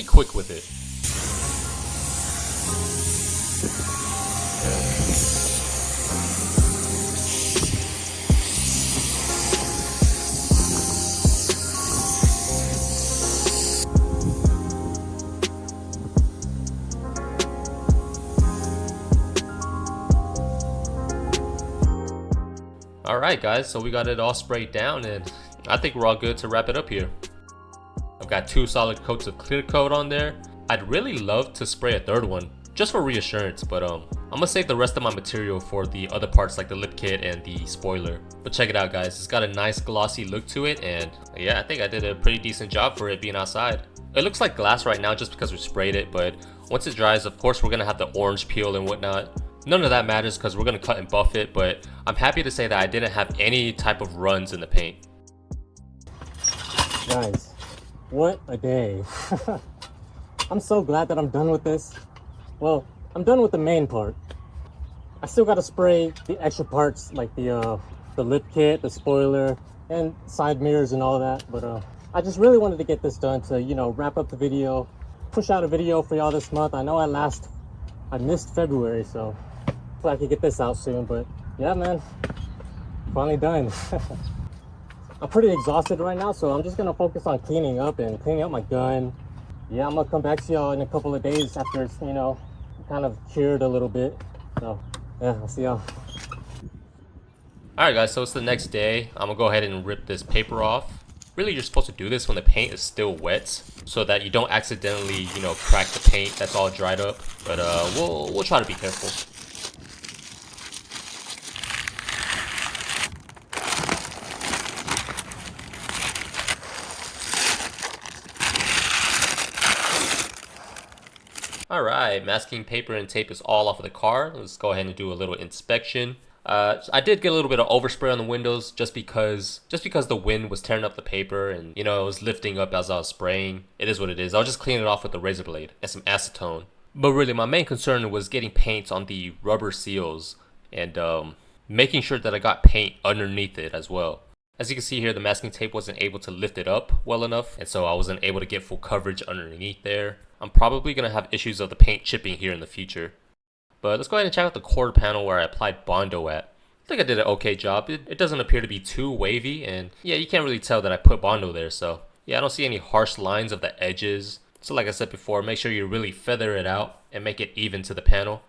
quick with it. Alright guys, so we got it all sprayed down and I think we're all good to wrap it up here. I've got 2 solid coats of clear coat on there. I'd really love to spray a third one just for reassurance, but I'm I'm gonna save the rest of my material for the other parts like the lip kit and the spoiler. But check it out guys, it's got a nice glossy look to it, and yeah, I think I did a pretty decent job for it being outside. It looks like glass right now just because we sprayed it, but once it dries, of course we're gonna have the orange peel and whatnot. None of that matters because we're gonna cut and buff it, but I'm happy to say that I didn't have any type of runs in the paint. Guys, what a day. I'm so glad that I'm done with this. Well, I'm done with the main part. I still gotta spray the extra parts like the lip kit, the spoiler, and side mirrors and all that. But I just really wanted to get this done to, you know, wrap up the video, push out a video for y'all this month. I know I missed February, so hopefully I can get this out soon. But yeah, man, finally done. I'm pretty exhausted right now, so I'm just gonna focus on cleaning up my gun. Yeah, I'm gonna come back to y'all in a couple of days after it's, you know, kind of cured a little bit. So yeah, I'll see y'all. Alright guys, so it's the next day. I'm gonna go ahead and rip this paper off. Really, you're supposed to do this when the paint is still wet so that you don't accidentally, you know, crack the paint that's all dried up. But we'll try to be careful. Alright, masking paper and tape is all off of the car. Let's go ahead and do a little inspection. I did get a little bit of overspray on the windows just because the wind was tearing up the paper and, you know, it was lifting up as I was spraying. It is what it is. I'll just clean it off with a razor blade and some acetone. But really, my main concern was getting paint on the rubber seals and making sure that I got paint underneath it as well. As you can see here, the masking tape wasn't able to lift it up well enough, and so I wasn't able to get full coverage underneath there. I'm probably going to have issues of the paint chipping here in the future. But let's go ahead and check out the quarter panel where I applied Bondo at. I think I did an okay job. It doesn't appear to be too wavy, and yeah, you can't really tell that I put Bondo there, so yeah, I don't see any harsh lines of the edges. So like I said before, make sure you really feather it out and make it even to the panel.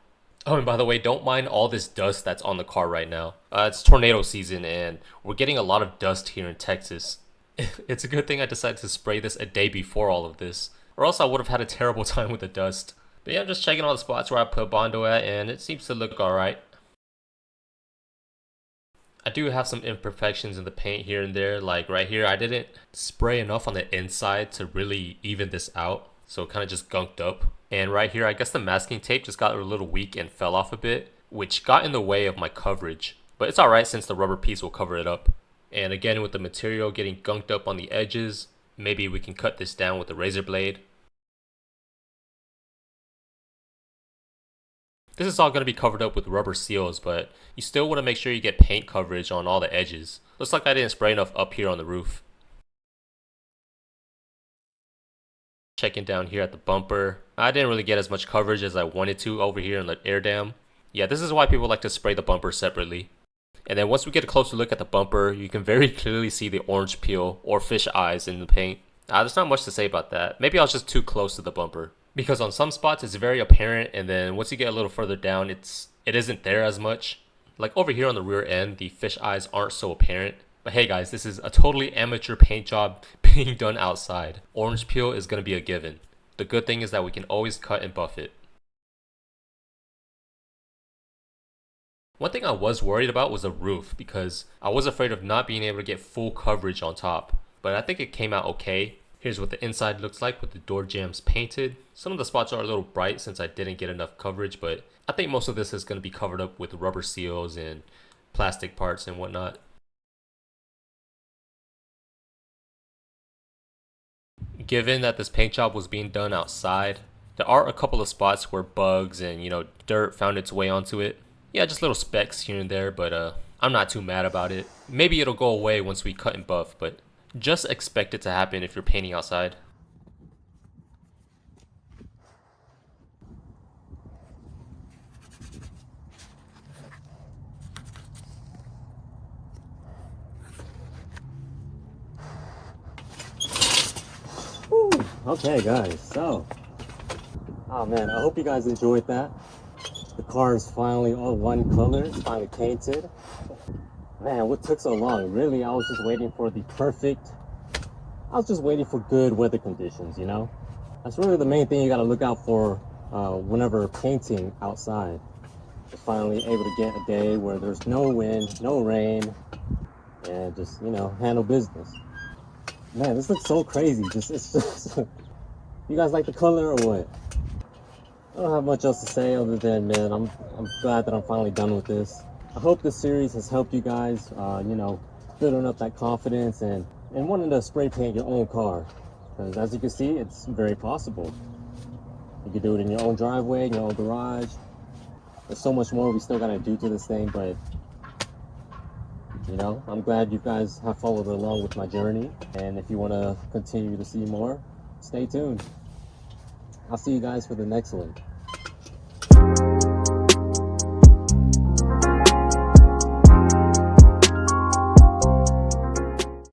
Oh, and by the way, don't mind all this dust that's on the car right now. It's tornado season and we're getting a lot of dust here in Texas. It's a good thing I decided to spray this a day before all of this, or else I would have had a terrible time with the dust. But yeah, I'm just checking all the spots where I put Bondo at, and it seems to look alright. I do have some imperfections in the paint here and there, like right here I didn't spray enough on the inside to really even this out, so it kind of just gunked up. And right here, I guess the masking tape just got a little weak and fell off a bit, which got in the way of my coverage. But it's alright since the rubber piece will cover it up. And again, with the material getting gunked up on the edges, maybe we can cut this down with a razor blade. This is all going to be covered up with rubber seals, but you still want to make sure you get paint coverage on all the edges. Looks like I didn't spray enough up here on the roof. Checking down here at the bumper. I didn't really get as much coverage as I wanted to over here in the air dam. Yeah, this is why people like to spray the bumper separately. And then once we get a closer look at the bumper, you can very clearly see the orange peel or fish eyes in the paint. There's not much to say about that. Maybe I was just too close to the bumper. Because on some spots it's very apparent, and then once you get a little further down, it isn't there as much. Like over here on the rear end, the fish eyes aren't so apparent. But hey guys, this is a totally amateur paint job being done outside. Orange peel is going to be a given. The good thing is that we can always cut and buff it. One thing I was worried about was the roof, because I was afraid of not being able to get full coverage on top. But I think it came out okay. Here's what the inside looks like with the door jambs painted. Some of the spots are a little bright since I didn't get enough coverage, but I think most of this is going to be covered up with rubber seals and plastic parts and whatnot. Given that this paint job was being done outside, there are a couple of spots where bugs and, you know, dirt found its way onto it. Yeah, just little specks here and there, but I'm not too mad about it. Maybe it'll go away once we cut and buff, but just expect it to happen if you're painting outside. Woo. Okay guys, so oh man, I hope you guys enjoyed that. The car is finally all one color, it's finally painted. Man, what took so long? Really, I was just waiting for good weather conditions, you know? That's really the main thing you gotta look out for whenever painting outside. was finally able to get a day where there's no wind, no rain, and just, you know, handle business. Man, this looks so crazy. It's just you guys like the color or what? I don't have much else to say other than, man, I'm glad that I'm finally done with this. I hope this series has helped you guys, you know, building up that confidence and wanting to spray paint your own car. Because as you can see, it's very possible. You can do it in your own driveway, in your own garage. There's so much more we still gotta do to this thing, but you know, I'm glad you guys have followed along with my journey. And if you want to continue to see more, stay tuned. I'll see you guys for the next one.